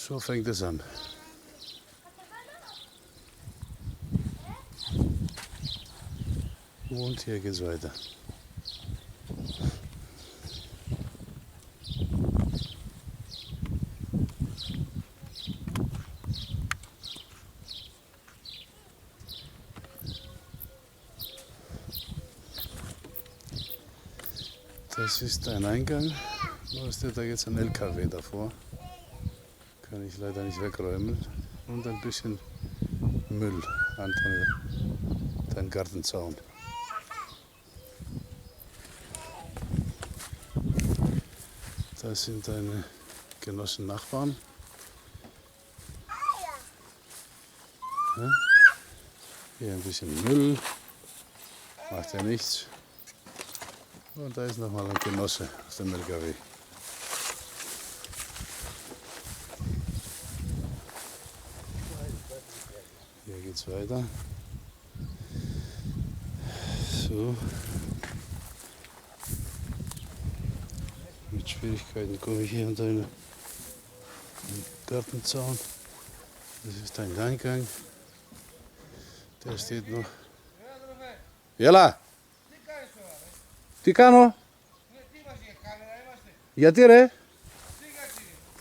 So fängt es an. Und hier geht's weiter. Das ist ein Eingang. Nur steht da jetzt ein LKW davor. Kann ich leider nicht wegräumen. Und ein bisschen Müll an den Gartenzaun. Das sind deine Genossen Nachbarn. Ja? Hier ein bisschen Müll. Macht ja nichts. Und da ist nochmal ein Genosse aus dem LKW. Hier geht's weiter. So. Mit Schwierigkeiten komme ich hier unter den Gartenzaun. Das ist ein Eingang. Der steht noch. Έλα! Τι κάνω? Γιατί ρε?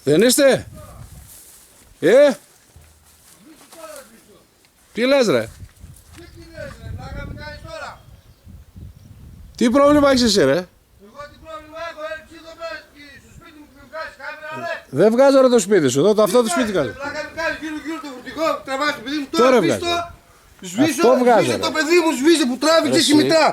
Δεν είστε? Τι λες ρε? Τι πρόβλημα έχεις εσύ ρε? Εγώ τι πρόβλημα έχω, έτσι εδώ πέρα στο σπίτι μου που με βγάζεις κάμερα, ρε. Δεν βγάζω ρε το σπίτι σου, εδώ αυτό το σπίτι κάνω. Πλάκα με κάνεις γύρω το φορτηγό, τραβάς το παιδί μου, Τώρα τώρα βγάζω. πίσω, σβήσω, Αυτό βγάζω, σβήσε ρε. το παιδί μου, σβήσε που τράβηξε η μητρά.